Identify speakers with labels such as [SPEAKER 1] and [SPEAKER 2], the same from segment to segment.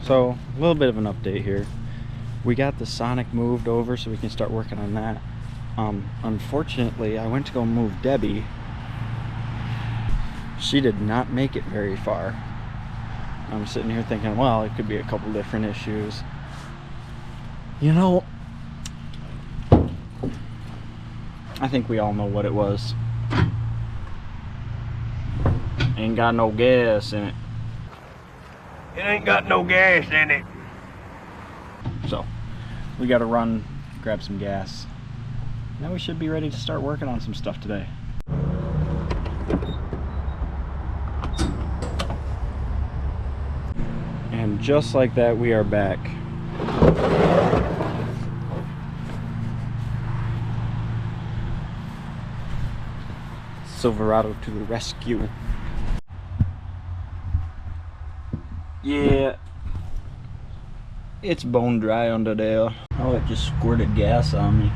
[SPEAKER 1] So, a little bit of an update here. We got the Sonic moved over so we can start working on that. Unfortunately, I went to go move Debbie. She did not make it very far. I'm sitting here thinking, well, it could be a couple different issues. You know, I think we all know what it was. Ain't got no gas in it.
[SPEAKER 2] It ain't got no gas in it.
[SPEAKER 1] So, we gotta run, grab some gas. Now we should be ready to start working on some stuff today. And just like that, we are back. Silverado to the rescue. Yeah, it's bone dry under there. Oh, it just squirted gas on me.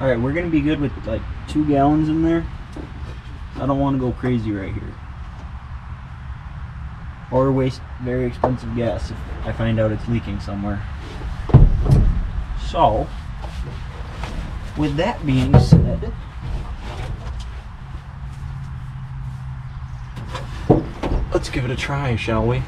[SPEAKER 1] Alright, we're gonna be good with like 2 gallons in there. I don't want to go crazy right here. Or waste very expensive gas if I find out it's leaking somewhere. So, with that being said, let's give it a try, shall we?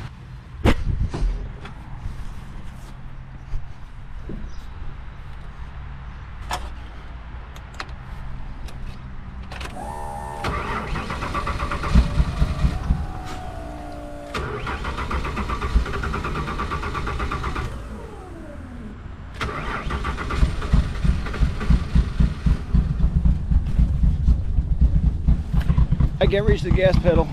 [SPEAKER 1] I can't reach the gas pedal.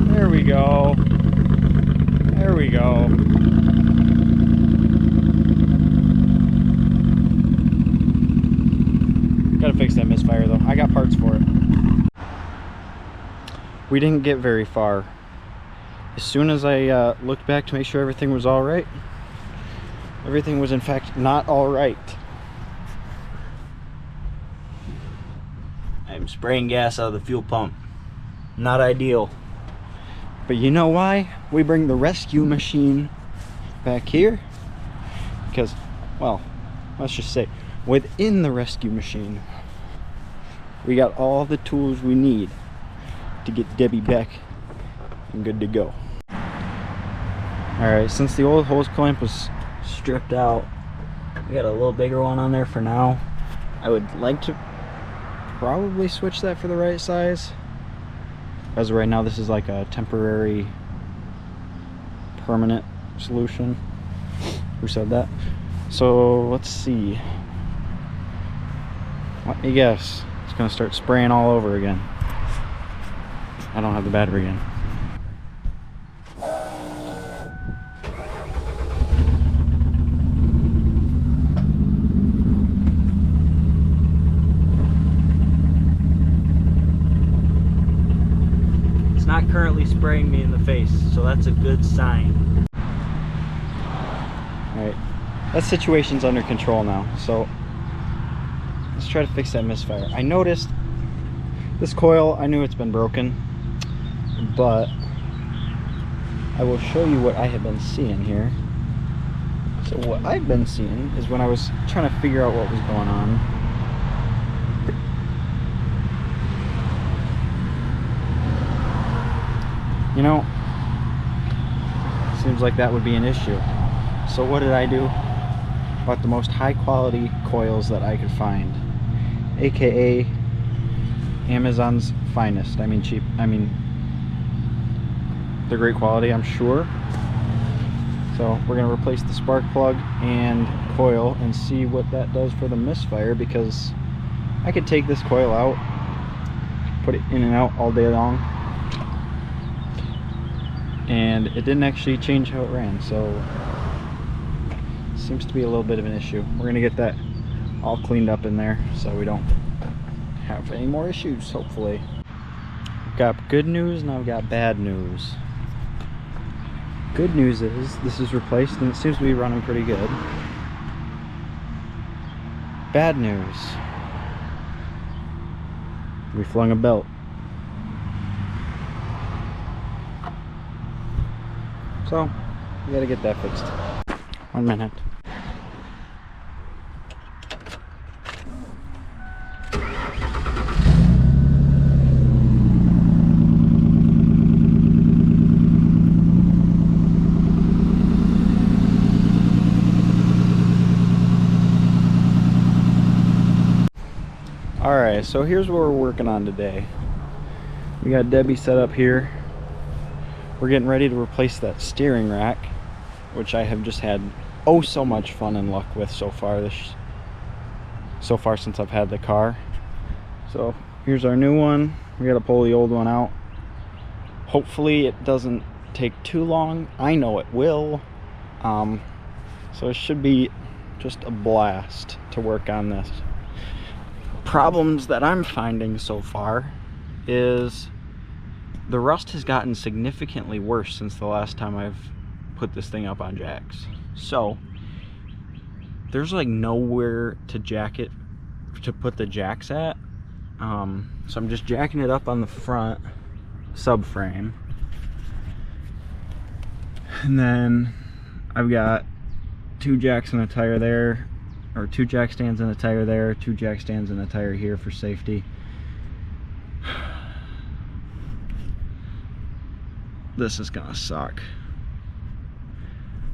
[SPEAKER 1] There we go. There we go. Gotta fix that misfire though. I got parts for it. We didn't get very far. As soon as I looked back to make sure everything was alright, everything was in fact not alright. I'm spraying gas out of the fuel pump. Not ideal. But you know why? We bring the rescue machine back here. Because, well, let's just say, within the rescue machine, we got all the tools we need to get Debbie back and good to go. Alright, since the old hose clamp was stripped out, we got a little bigger one on there for now. I would like to probably switch that for the right size. As of right now, this is like a temporary, permanent solution. Who said that? So let's see. Let me guess. It's gonna start spraying all over again. I don't have the battery in. It's not currently spraying me in the face, so that's a good sign. Alright, that situation's under control now, so let's try to fix that misfire. I noticed this coil, I knew it's been broken, but I will show you what I have been seeing here. So what I've been seeing is when I was trying to figure out what was going on, you know, seems like that would be an issue. So what did I do? Bought the most high quality coils that I could find, aka Amazon's finest. I mean cheap. I mean, they're great quality, I'm sure. So we're gonna replace the spark plug and coil and see what that does for the misfire, because I could take this coil out put it in and out all day long, and it didn't actually change how it ran, so seems to be a little bit of an issue. We're gonna get that all cleaned up in there so we don't have any more issues, hopefully. I've got good news and I've got bad news. Good news is this is replaced and it seems to be running pretty good. Bad news, we flung a belt. So we gotta get that fixed. 1 minute. Alright, so here's what we're working on today. We got Debbie set up here. We're getting ready to replace that steering rack, which I have just had oh so much fun and luck with so far since I've had the car. So here's our new one. We gotta pull the old one out. Hopefully it doesn't take too long. I know it will. So it should be just a blast to work on this. Problems that I'm finding so far is the rust has gotten significantly worse since the last time I've put this thing up on jacks. So there's like nowhere to jack it, to put the jacks at. So I'm just jacking it up on the front subframe, and then I've got 2 jacks and a tire there, or 2 jack stands and a tire there, 2 jack stands and a tire here for safety. This is gonna suck.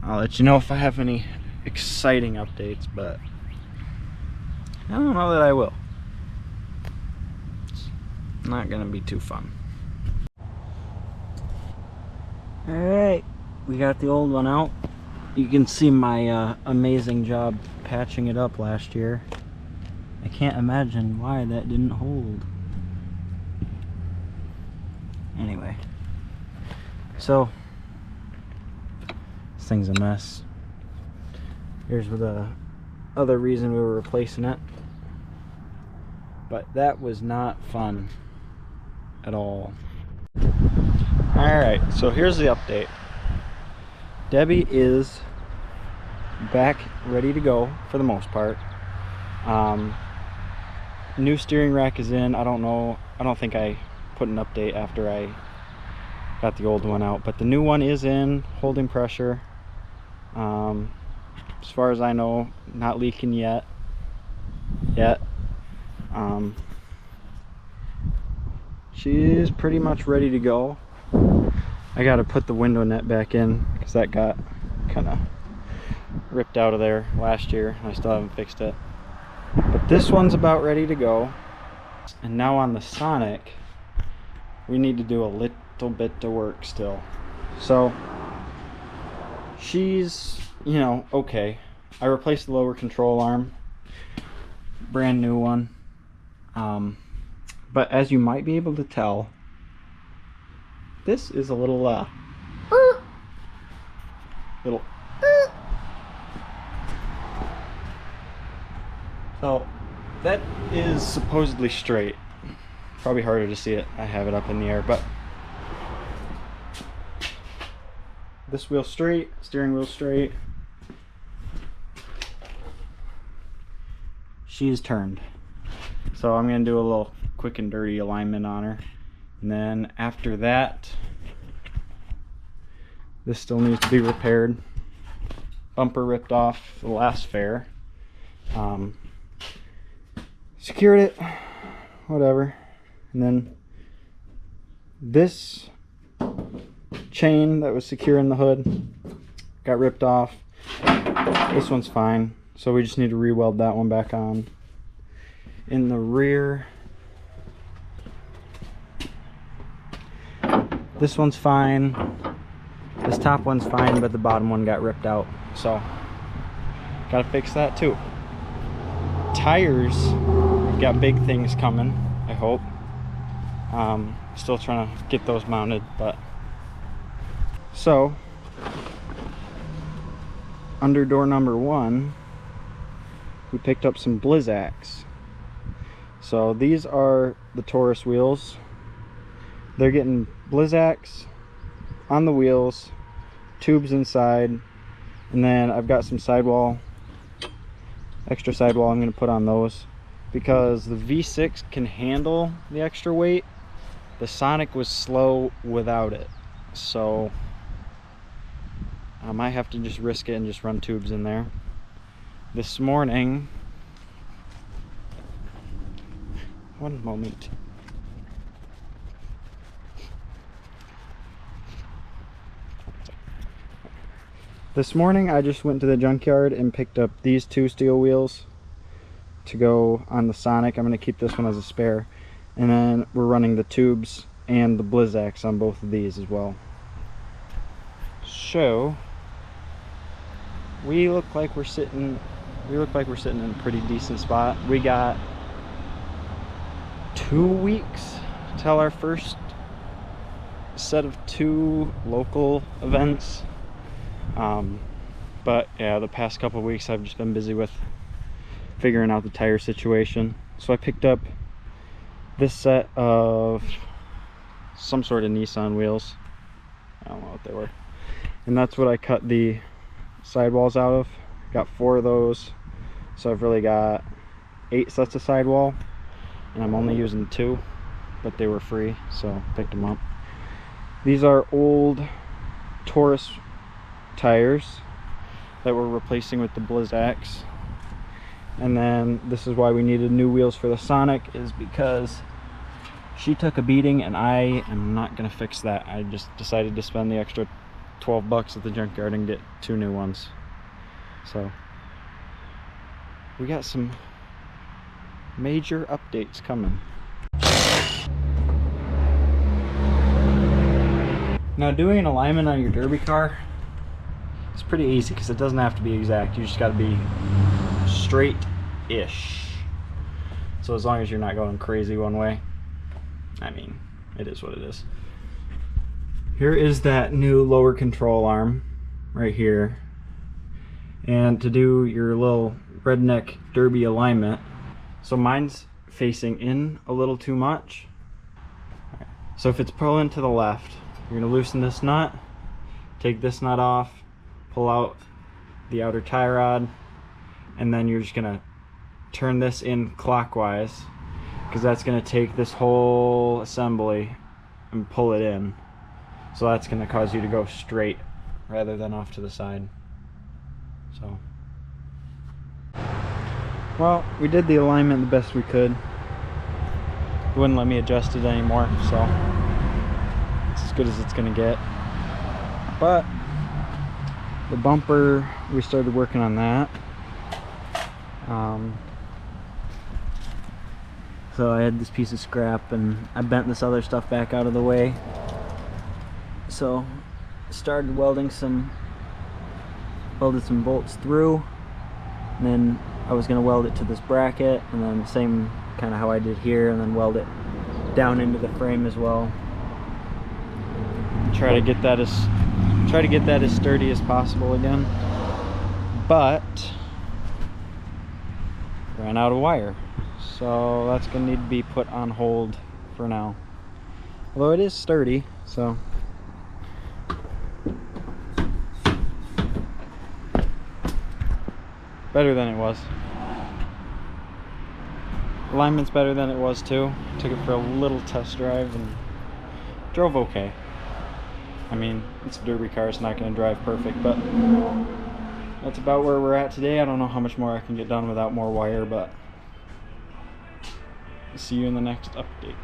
[SPEAKER 1] I'll let you know if I have any exciting updates, but I don't know that I will. It's not gonna be too fun. Alright, we got the old one out. You can see my amazing job patching it up last year. I can't imagine why that didn't hold. Anyway, so this thing's a mess. Here's the other reason we were replacing it, but that was not fun at all. Alright, so here's the update. Debbie is back ready to go for the most part. New steering rack is in. I don't think I put an update after I got the old one out, but the new one is in, holding pressure. As far as I know, not leaking yet. She's pretty much ready to go. I gotta put the window net back in because that got kind of ripped out of there last year. I still haven't fixed it, but this one's about ready to go. And now on the Sonic, we need to do a little bit of work still. So she's, you know, okay. I replaced the lower control arm, brand new one. But as you might be able to tell, this is a little so that is supposedly straight. Probably harder to see it. I have it up in the air, but this wheel straight, steering wheel straight. She is turned. So I'm gonna do a little quick and dirty alignment on her. And then after that, this still needs to be repaired. Bumper ripped off the last fair. Secured it, whatever. And then this chain that was securing the hood got ripped off. This one's fine, so we just need to re-weld that one back on. In the rear, this one's fine. This top one's fine, but the bottom one got ripped out, so gotta fix that too. Tires, got big things coming, I hope. Still trying to get those mounted, but so under door number 1 we picked up some Blizzaks. So these are the Taurus wheels. They're getting Blizzaks on the wheels, tubes inside, and then I've got some sidewall, extra sidewall I'm going to put on those because the V6 can handle the extra weight. The Sonic was slow without it, so I might have to just risk it and just run tubes in there. This morning, one moment. This morning I just went to the junkyard and picked up these 2 steel wheels to go on the Sonic. I'm going to keep this one as a spare. And then we're running the tubes and the Blizzaks on both of these as well. So we look like we're sitting in a pretty decent spot. We got 2 weeks till our first set of 2 local events. But yeah, the past couple of weeks I've just been busy with figuring out the tire situation. So I picked up this set of some sort of Nissan wheels. I don't know what they were. And that's what I cut the sidewalls out of. Got 4 of those. So I've really got 8 sets of sidewall. And I'm only using 2. But they were free, so picked them up. These are old Taurus tires that we're replacing with the Blizzaks. And then this is why we needed new wheels for the Sonic, is because she took a beating and I am not gonna fix that. I just decided to spend the extra 12 bucks at the junkyard and get 2 new ones. So we got some major updates coming. Now, doing an alignment on your derby car, it's pretty easy because it doesn't have to be exact. You just got to be straight-ish. So as long as you're not going crazy one way, I mean, it is what it is. Here is that new lower control arm right here. And to do your little redneck derby alignment, so mine's facing in a little too much. So if it's pulling to the left, you're going to loosen this nut, take this nut off, pull out the outer tie rod, and then you're just going to turn this in clockwise, because that's going to take this whole assembly and pull it in. So that's going to cause you to go straight rather than off to the side. So, well, we did the alignment the best we could. It wouldn't let me adjust it anymore, so it's as good as it's going to get. But the bumper, we started working on that. So I had this piece of scrap and I bent this other stuff back out of the way. So started welded some bolts through, and then I was going to weld it to this bracket, and then the same kind of how I did here, and then weld it down into the frame as well. Try to get that as sturdy as possible again. But ran out of wire, so that's going to need to be put on hold for now. Although it is sturdy, so better than it was. Alignment's better than it was too. Took it for a little test drive and drove okay. I mean, it's a derby car, it's not going to drive perfect, but that's about where we're at today. I don't know how much more I can get done without more wire, but see you in the next update.